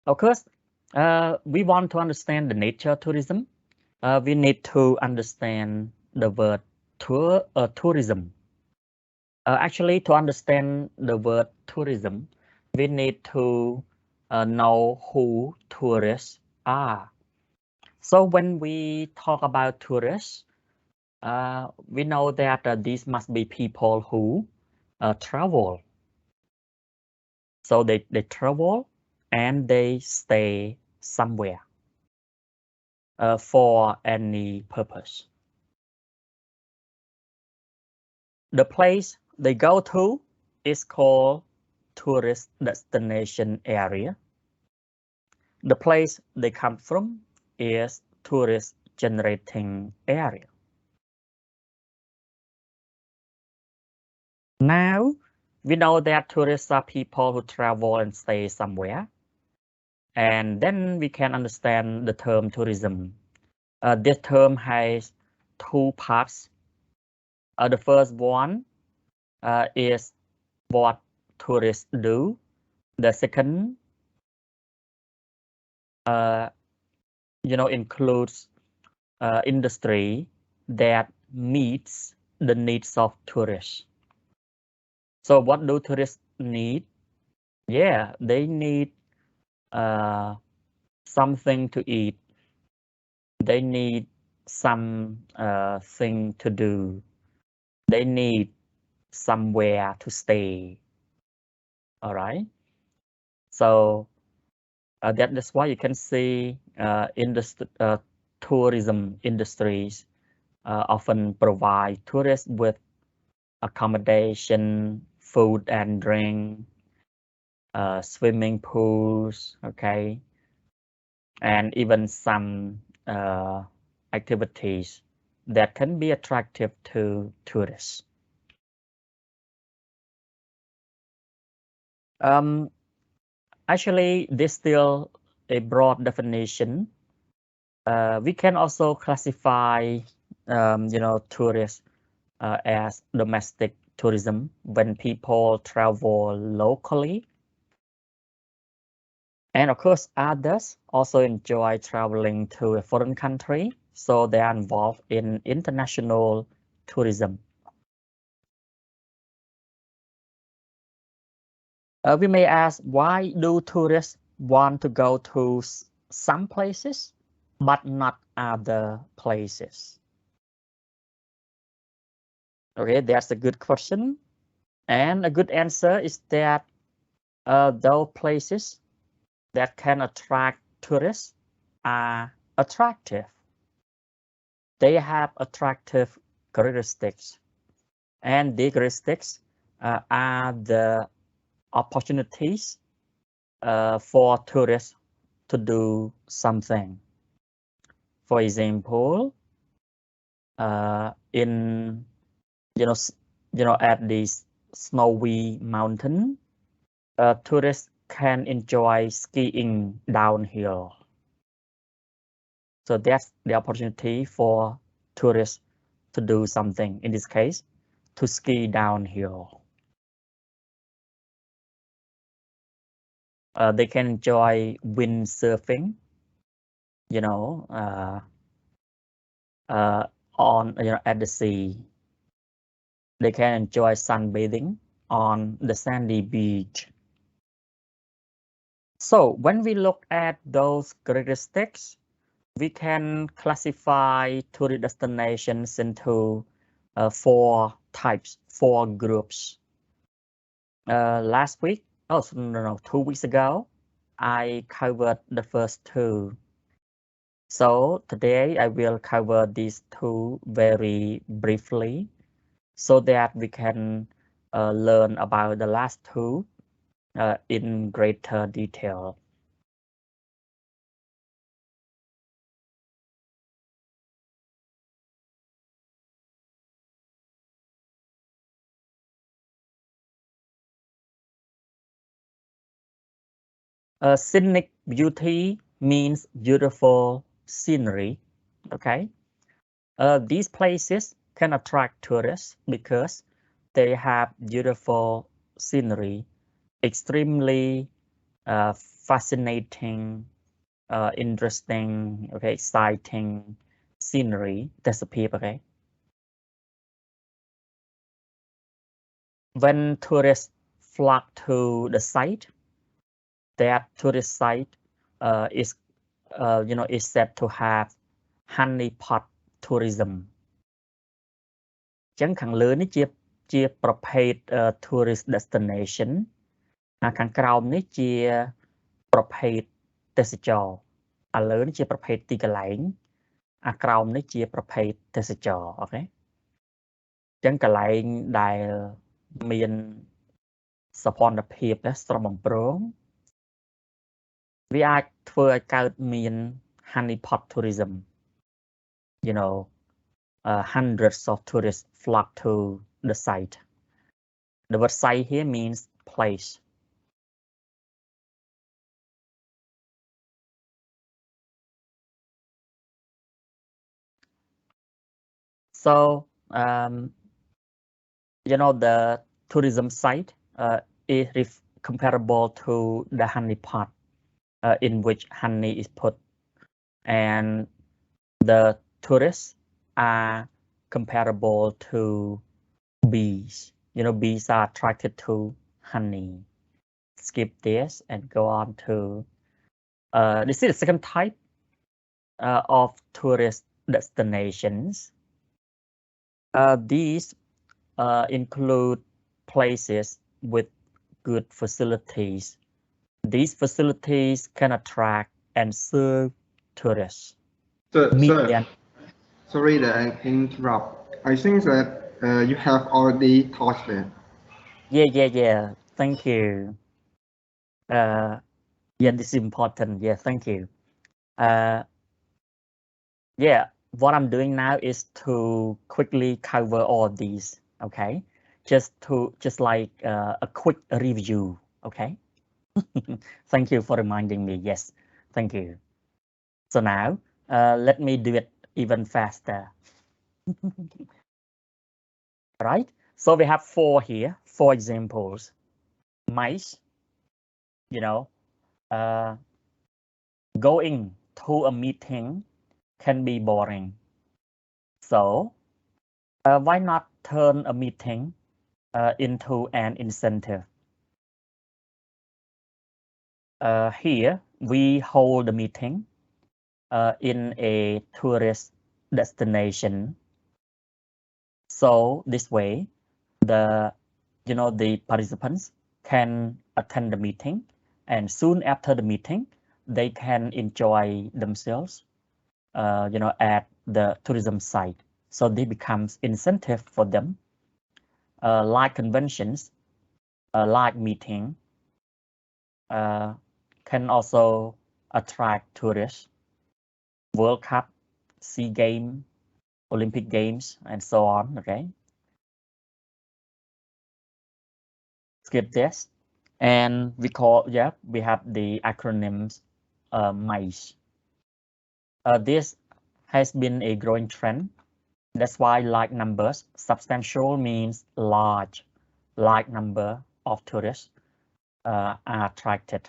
Of course, we want to understand the nature of tourism. We need to understand the word tourism. Actually, to understand the word tourism, we need to know who tourists are. So when we talk about tourists, we know that these must be people who travel. So they travel and they stay somewhere for any purpose. The place they go to is called tourist destination area. The place they come from is tourist generating area. Now, we know that tourists are people who travel and stay somewhere. And then we can understand the term tourism. This term has two parts. The first one is what tourists do. The second, includes industry that meets the needs of tourists. So what do tourists need? Yeah, they need something to eat. They need some thing to do. They need somewhere to stay. All right. So that's why you can see tourism industries often provide tourists with accommodation, food and drink, swimming pools, okay, and even some activities that can be attractive to tourists. Actually, this is still a broad definition. We can also classify, tourists as domestic tourism when people travel locally. And of course, others also enjoy traveling to a foreign country, so they are involved in international tourism. We may ask, why do tourists want to go to some places, but not other places? Okay, that's a good question. And a good answer is that those places that can attract tourists are attractive. They have attractive characteristics. And the characteristics are the opportunities for tourists to do something. For example, in at this snowy mountain, tourists can enjoy skiing downhill. So that's the opportunity for tourists to do something. In this case, to ski downhill. They can enjoy windsurfing, on at the sea. They can enjoy sunbathing on the sandy beach. So when we look at those characteristics, we can classify tourist destinations into four types, four groups. Last week, no, 2 weeks ago, I covered the first two. So today I will cover these two very briefly so that we can learn about the last two in greater detail. Scenic beauty means beautiful scenery. Okay, these places can attract tourists because they have beautiful scenery, extremely fascinating, interesting, okay, exciting scenery disappear, okay. When tourists flock to the site, that tourist site is is said to have honeypot tourism អញ្ចឹងខាងលើនេះជាប្រភេទ tourist destination ខាងក្រោមនេះជាប្រភេទទេសចរឥឡូវនេះជាប្រភេទទីកន្លែងក្រោមនេះជាប្រភេទទេសចរអូខេអញ្ចឹងកន្លែងដែលមានសោភ័ណភាពស្រស់បំព្រងវាអាចធ្វើឲ្យកើតមាន honeypot tourism hundreds of tourists flock to the site. The word site here means place. So, the tourism site is comparable to the honeypot in which honey is put, and the tourists are comparable to bees. Bees are attracted to honey. Skip this and go on to this is the second type of tourist destinations. These include places with good facilities. These facilities can attract and serve tourists. Sorry that I interrupt. I think that you have already touched it. Yeah. Thank you. Yeah, this is important. Yeah, thank you. Yeah, what I'm doing now is to quickly cover all these. Okay, just like a quick review. Okay. Thank you for reminding me. Yes, thank you. So now, let me do it even faster. Right? So we have 4 here, 4 examples. Mice, going to a meeting can be boring. So why not turn a meeting into an incentive? Here we hold a meeting in a tourist destination. So this way, the participants can attend the meeting, and soon after the meeting, they can enjoy themselves, at the tourism site. So this becomes incentive for them, like conventions, like meeting, can also attract tourists. World Cup, SEA Game, Olympic Games, and so on. Okay. Skip this, and we have the acronyms MICE. This has been a growing trend. That's why like numbers, substantial means large number of tourists are attracted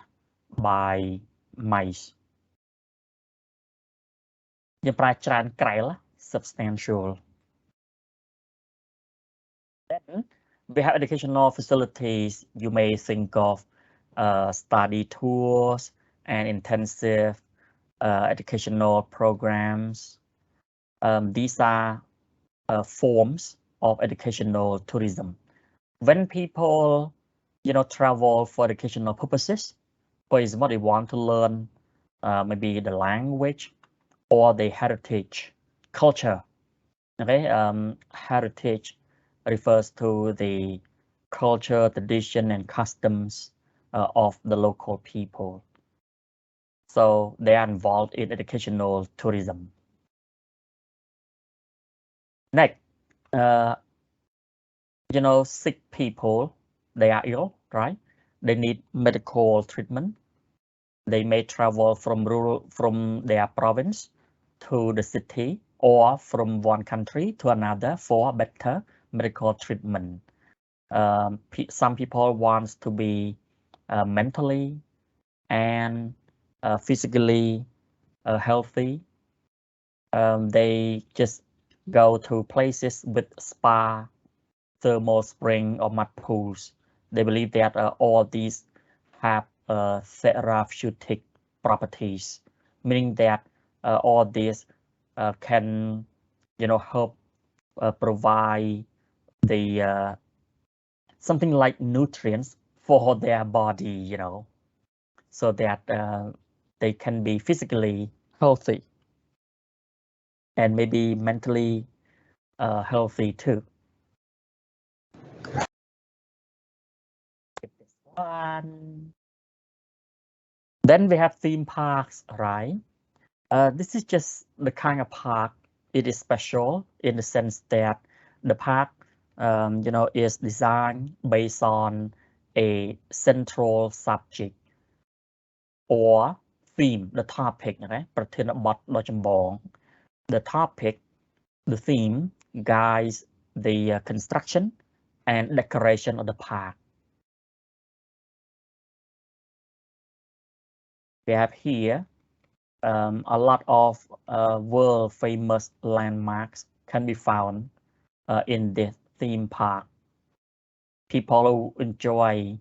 by MICE. យើងប្រើច្រើនក្រែល substantial. Then we have educational facilities. You may think of study tours and intensive educational programs. These are forms of educational tourism. When people, travel for educational purposes, for example, they want to learn maybe the language or the heritage culture. Okay, heritage refers to the culture, tradition, and customs of the local people. So they are involved in educational tourism. Next, sick people, they are ill, right? They need medical treatment. They may travel from their province to the city or from one country to another for better medical treatment. Some people want to be mentally and physically healthy. They just go to places with spa, thermal spring, or mud pools. They believe that all these have therapeutic properties, meaning that all these can, help provide the something like nutrients for their body, so that they can be physically healthy and maybe mentally healthy too. Skip this one. Then we have theme parks, right? This is just the kind of park. It is special in the sense that the park, is designed based on a central subject or theme, the topic ណាប្រធានបទដ៏ចម្បង the topic, the theme guides the construction and decoration of the park. We have here a lot of world famous landmarks can be found in this theme park. People who enjoy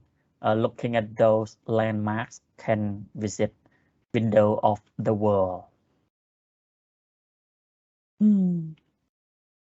looking at those landmarks can visit window of the world.